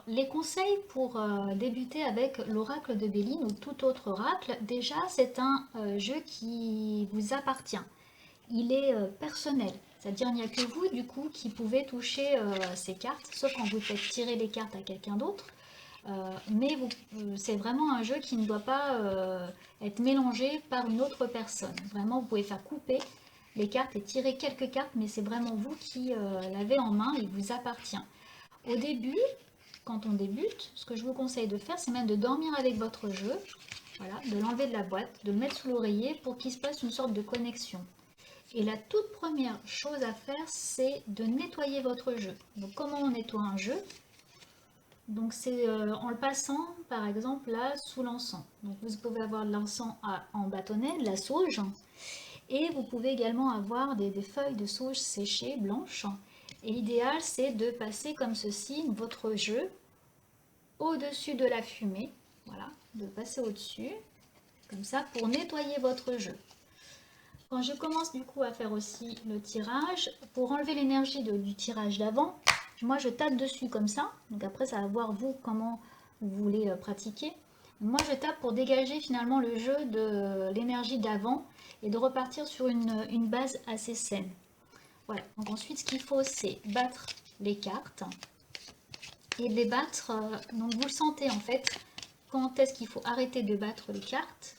les conseils pour débuter avec l'oracle de Béline ou tout autre oracle, déjà c'est un jeu qui vous appartient. Il est personnel, c'est-à-dire il n'y a que vous du coup qui pouvez toucher ces cartes, sauf quand vous faites tirer les cartes à quelqu'un d'autre. Mais c'est vraiment un jeu qui ne doit pas être mélangé par une autre personne. Vraiment, vous pouvez faire couper les cartes et tirer quelques cartes, mais c'est vraiment vous qui l'avez en main, il vous appartient. Au début, quand on débute, ce que je vous conseille de faire, c'est même de dormir avec votre jeu, voilà, de l'enlever de la boîte, de le mettre sous l'oreiller pour qu'il se passe une sorte de connexion. Et la toute première chose à faire, c'est de nettoyer votre jeu. Donc comment on nettoie un jeu? Donc c'est en le passant, par exemple, là, sous l'encens. Donc vous pouvez avoir de l'encens en bâtonnet, de la sauge, et vous pouvez également avoir des feuilles de sauge séchées, blanches. Et l'idéal, c'est de passer comme ceci votre jeu au-dessus de la fumée. Voilà, de passer au-dessus, comme ça, pour nettoyer votre jeu. Quand je commence du coup à faire aussi le tirage, pour enlever l'énergie du tirage d'avant, moi je tape dessus comme ça. Donc après, ça va voir vous comment vous voulez pratiquer. Moi je tape pour dégager finalement le jeu de l'énergie d'avant et de repartir sur une base assez saine. Voilà, donc ensuite ce qu'il faut c'est battre les cartes et de les battre, donc vous le sentez en fait, quand est-ce qu'il faut arrêter de battre les cartes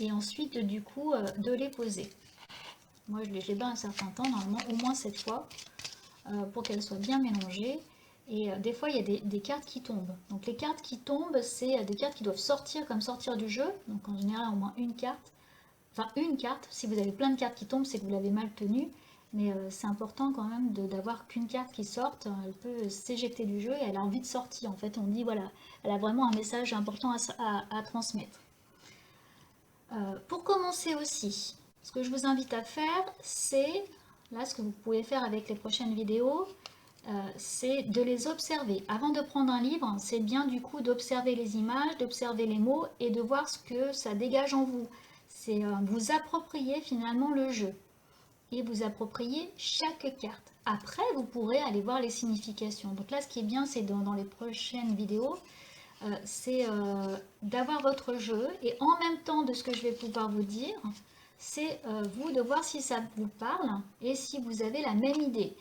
et ensuite du coup de les poser. Moi je les bats un certain temps, normalement au moins 7 fois, pour qu'elles soient bien mélangées. Et des fois il y a des cartes qui tombent. Donc les cartes qui tombent, c'est des cartes qui doivent sortir comme sortir du jeu. Donc en général au moins une carte. Enfin une carte, si vous avez plein de cartes qui tombent, c'est que vous l'avez mal tenue. Mais c'est important quand même d'avoir qu'une carte qui sorte. Elle peut s'éjecter du jeu et elle a envie de sortir. En fait, on dit voilà, elle a vraiment un message important à transmettre. Pour commencer aussi, ce que je vous invite à faire, c'est, là ce que vous pouvez faire avec les prochaines vidéos, c'est de les observer. Avant de prendre un livre, c'est bien du coup d'observer les images, d'observer les mots et de voir ce que ça dégage en vous. C'est vous approprier finalement le jeu et vous approprier chaque carte. Après, vous pourrez aller voir les significations. Donc là, ce qui est bien, c'est dans les prochaines vidéos, c'est d'avoir votre jeu et en même temps de ce que je vais pouvoir vous dire, c'est vous de voir si ça vous parle et si vous avez la même idée.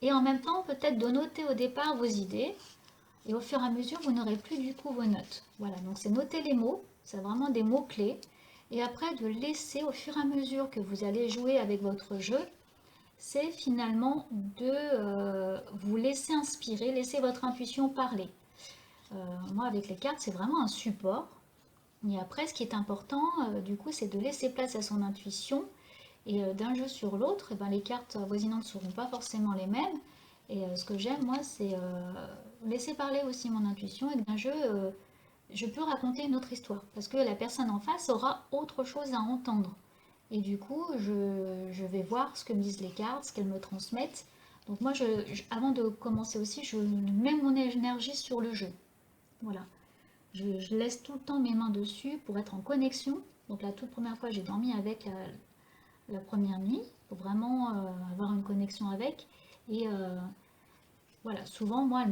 Et en même temps, peut-être de noter au départ vos idées et au fur et à mesure, vous n'aurez plus du coup vos notes. Voilà, donc c'est noter les mots, c'est vraiment des mots clés. Et après, de laisser au fur et à mesure que vous allez jouer avec votre jeu, c'est finalement de vous laisser inspirer, laisser votre intuition parler. Moi, avec les cartes, c'est vraiment un support. Et après, ce qui est important, du coup, c'est de laisser place à son intuition. Et d'un jeu sur l'autre, les cartes avoisinantes ne seront pas forcément les mêmes. Et ce que j'aime, moi, c'est laisser parler aussi mon intuition. Et que d'un jeu, je peux raconter une autre histoire. Parce que la personne en face aura autre chose à entendre. Et du coup, je vais voir ce que me disent les cartes, ce qu'elles me transmettent. Donc moi, avant de commencer aussi, je mets mon énergie sur le jeu. Voilà. Je laisse tout le temps mes mains dessus pour être en connexion. Donc la toute première fois, j'ai dormi avec la première nuit pour vraiment avoir une connexion avec. Et voilà, souvent, moi,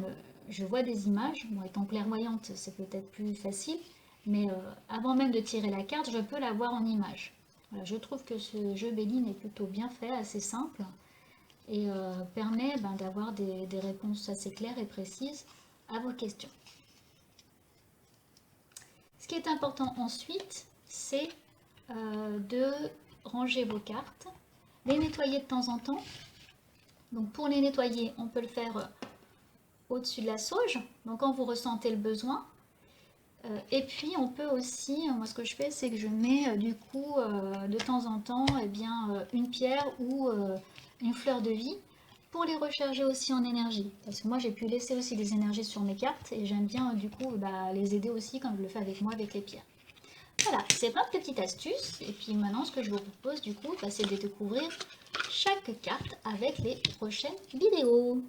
je vois des images. Moi, étant clairvoyante, c'est peut-être plus facile. Mais avant même de tirer la carte, je peux la voir en image. Voilà, je trouve que ce jeu Béline est plutôt bien fait, assez simple. Et permet d'avoir des réponses assez claires et précises à vos questions. Ce qui est important ensuite, c'est de ranger vos cartes, les nettoyer de temps en temps. Donc pour les nettoyer, on peut le faire au-dessus de la sauge, donc quand vous ressentez le besoin. Et puis on peut aussi, moi ce que je fais, c'est que je mets du coup de temps en temps une pierre ou une fleur de vie pour les recharger aussi en énergie. Parce que moi j'ai pu laisser aussi des énergies sur mes cartes et j'aime bien du coup les aider aussi comme je le fais avec moi avec les pierres. Voilà, c'est plein de petites astuces. Et puis maintenant, ce que je vous propose du coup, c'est de découvrir chaque carte avec les prochaines vidéos.